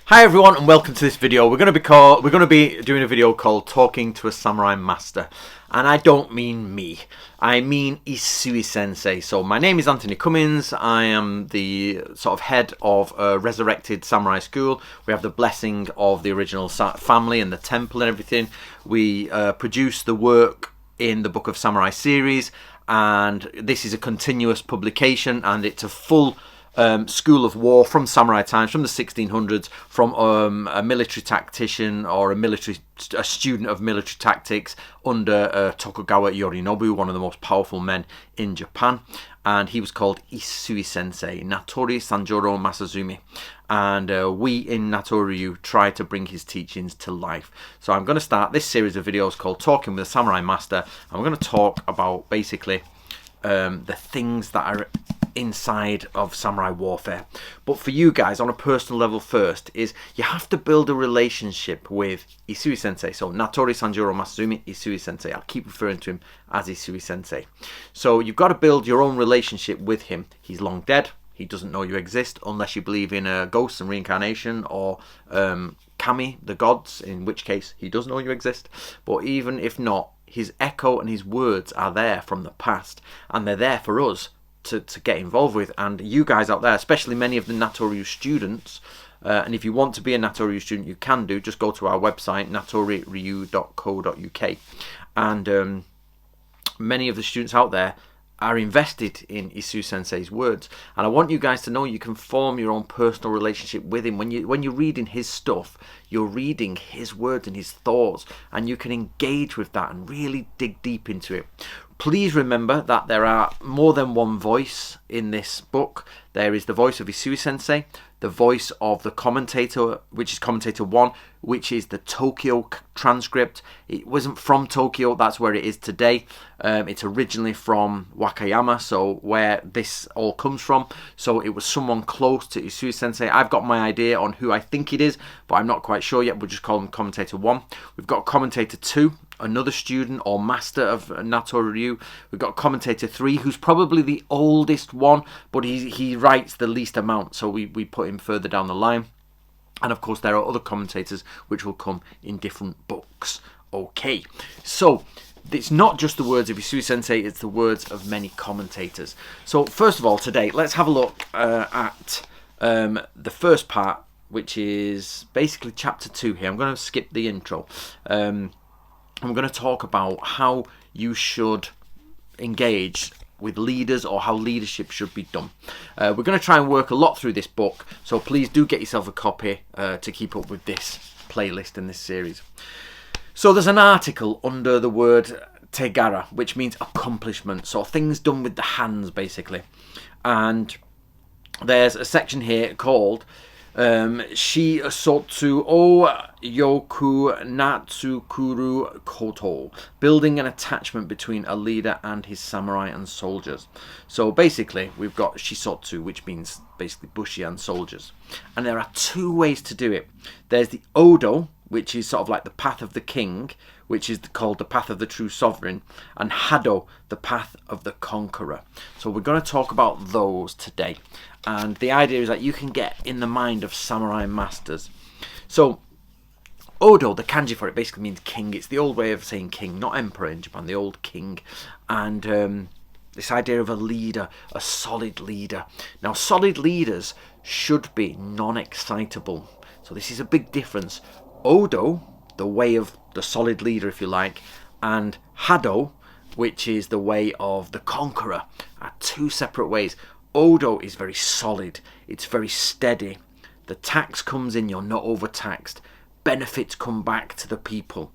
Hi everyone and welcome to this video. We're going to be doing a video called Talking to a Samurai Master, and I don't mean me. I mean Isui Sensei. So my name is Anthony Cummins. I am the sort of head of a resurrected samurai school. We have the blessing of the original family and the temple and everything. We produce the work in the Book of Samurai series, and this is a continuous publication, and it's a full school of war from samurai times, from the 1600s, from a military tactician or a student of military tactics under Tokugawa Yorinobu, one of the most powerful men in Japan, and he was called Isui Sensei, Natori Sanjuro Masazumi, and we in Natori try to bring his teachings to life. So I'm going to start this series of videos called Talking with a Samurai Master, and we're going to talk about basically the things that are inside of samurai warfare. But for you guys, on a personal level first, is you have to build a relationship with Isui Sensei. So Natori Sanjuro Masazumi, Isui Sensei. I'll keep referring to him as Isui Sensei. So you've got to build your own relationship with him. He's long dead. He doesn't know you exist unless you believe in ghosts and reincarnation, or kami, the gods, in which case he does know you exist. But even if not, his echo and his words are there from the past, and they're there for us to get involved with. And you guys out there, especially many of the Natoryu students, and if you want to be a Natoryu student, you can do. Just go to our website, natoryu.co.uk, and many of the students out there are invested in Isui Sensei's words, and I want you guys to know you can form your own personal relationship with him. When you're reading his stuff, you're reading his words and his thoughts, and you can engage with that and really dig deep into it. Please remember that there are more than one voice in this book. There is the voice of Isui Sensei, the voice of the commentator, which is commentator 1, which is the Tokyo transcript. It wasn't from Tokyo, that's where it is today. It's originally from Wakayama, so where this all comes from. So it was someone close to Isui Sensei. I've got my idea on who I think it is, but I'm not quite sure yet. We'll just call him commentator 1. We've got commentator 2, another student or master of Natoryu. We've got commentator 3, who's probably the oldest one, but he writes the least amount, so we put him further down the line. And of course there are other commentators which will come in different books. Okay, so it's not just the words of Isui Sensei, it's the words of many commentators. So first of all, today let's have a look at the first part, which is basically chapter 2 here. I'm going to skip the intro. I'm going to talk about how you should engage with leaders, or how leadership should be done. We're going to try and work a lot through this book, so please do get yourself a copy to keep up with this playlist in this series. So there's an article under the word tegara, which means accomplishment, so things done with the hands basically. And there's a section here called Shisotsu o Yoku Natsukuru Koto, building an attachment between a leader and his samurai and soldiers. So basically we've got Shisotsu, which means basically Bushian soldiers, and there are two ways to do it. There's the Odo, which is sort of like the path of the king, which is called the path of the true sovereign, and Hado, the path of the conqueror. So we're going to talk about those today, and the idea is that you can get in the mind of samurai masters. So Odo, the kanji for it, basically means king. It's the old way of saying king, not emperor in Japan, the old king. And this idea of a leader, a solid leader. Now, solid leaders should be non-excitable. So this is a big difference. Odo, the way of the solid leader, if you like, and Hado, which is the way of the conqueror, are two separate ways. Odo is very solid, it's very steady. The tax comes in, you're not overtaxed. Benefits come back to the people.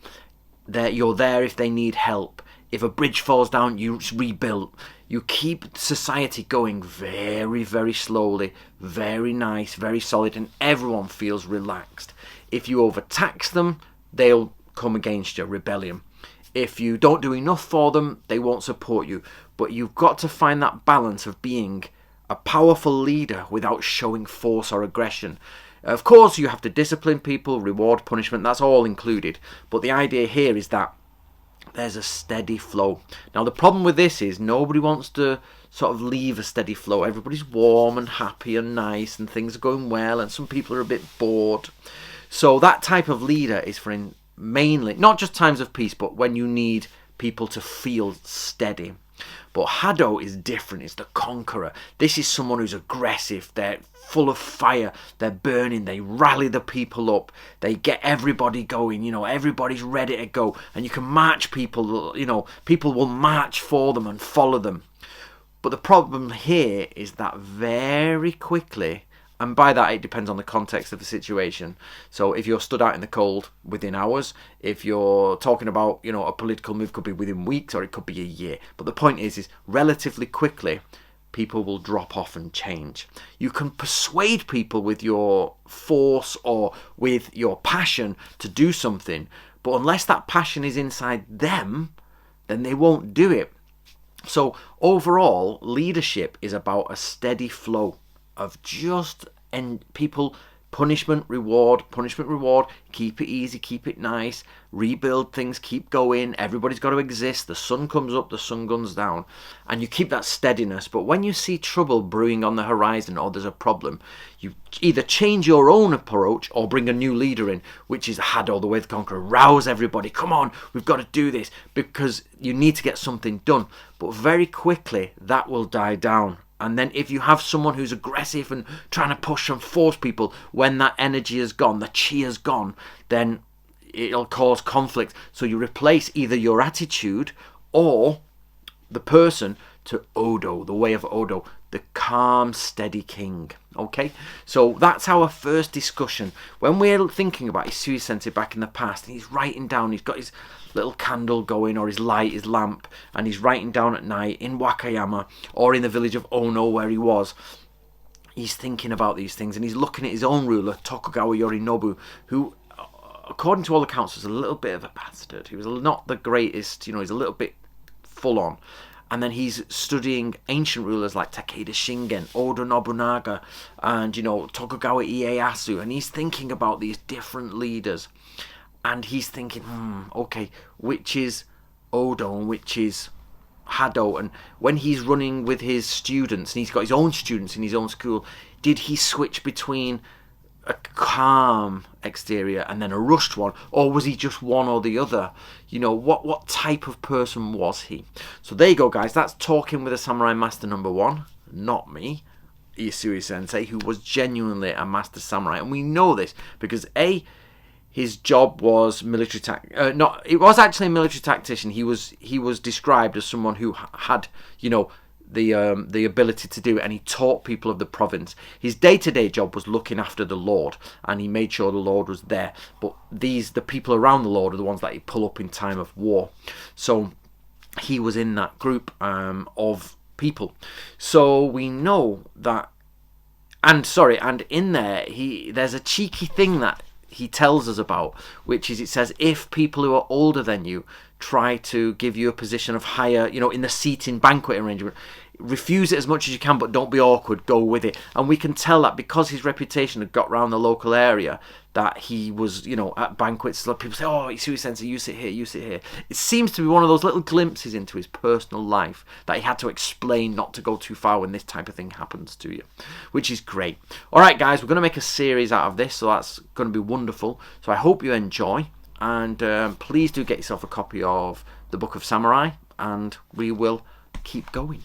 You're there if they need help. If a bridge falls down, you rebuild. You keep society going very, very slowly, very nice, very solid, and everyone feels relaxed. If you overtax them, they'll come against you, rebellion. If you don't do enough for them, they won't support you. But you've got to find that balance of being a powerful leader without showing force or aggression. Of course, you have to discipline people, reward, punishment, that's all included. But the idea here is that there's a steady flow. Now the problem with this is nobody wants to sort of leave a steady flow. Everybody's warm and happy and nice and things are going well, and some people are a bit bored. So that type of leader is for mainly not just times of peace, but when you need people to feel steady. But Haddo is different. It's the conqueror. This is someone who's aggressive. They're full of fire. They're burning. They rally the people up. They get everybody going. Everybody's ready to go. And you can march people. People will march for them and follow them. But the problem here is that very quickly, and by that it depends on the context of the situation. So if you're stood out in the cold, within hours. If you're talking about, a political move, could be within weeks or it could be a year. But the point is relatively quickly, people will drop off and change. You can persuade people with your force or with your passion to do something, but unless that passion is inside them, then they won't do it. So overall, leadership is about a steady flow of people, punishment, reward, keep it easy, keep it nice, rebuild things, keep going, everybody's got to exist, the sun comes up, the sun goes down, and you keep that steadiness. But when you see trouble brewing on the horizon or there's a problem, you either change your own approach or bring a new leader in, which is Haddo, the Way of the Conqueror. Rouse everybody, come on, we've got to do this, because you need to get something done. But very quickly that will die down. And then if you have someone who's aggressive and trying to push and force people, when that energy is gone, the chi is gone, then it'll cause conflict. So you replace either your attitude or the person to Odo, the way of Odo, the calm, steady king. Okay, so that's our first discussion. When we're thinking about Isui Sensei back in the past, and he's writing down, he's got his little candle going, or his light, his lamp, and he's writing down at night in Wakayama or in the village of Ono where he was. He's thinking about these things, and he's looking at his own ruler, Tokugawa Yorinobu, who, according to all accounts, was a little bit of a bastard. He was not the greatest, he's a little bit full on. And then he's studying ancient rulers like Takeda Shingen, Oda Nobunaga, and, Tokugawa Ieyasu. And he's thinking about these different leaders. And he's thinking, okay, which is Odo and which is Haddo? And when he's running with his students, and he's got his own students in his own school, did he switch between a calm exterior and then a rushed one, or was he just one or the other? What type of person was he? So there you go, guys. That's Talking with a Samurai Master number 1. Not me, Isui Sensei, who was genuinely a master samurai. And we know this because his job was military it was actually a military tactician. He was described as someone who had, the ability to do it, and he taught people of the province. His day-to-day job was looking after the Lord, and he made sure the Lord was there. But the people around the Lord are the ones that he pull up in time of war. So he was in that group of people. So we know that, and in there there's a cheeky thing that he tells us about, which is, it says, if people who are older than you try to give you a position of higher, in the seating banquet arrangement, refuse it as much as you can, but don't be awkward, go with it. And we can tell that because his reputation had got around the local area, that he was, at banquets, people say, oh, Isui Sensei, you sit here, you sit here. It seems to be one of those little glimpses into his personal life that he had to explain not to go too far when this type of thing happens to you, which is great. All right, guys, we're going to make a series out of this, so that's going to be wonderful. So I hope you enjoy, and please do get yourself a copy of the Book of Samurai, and we will keep going.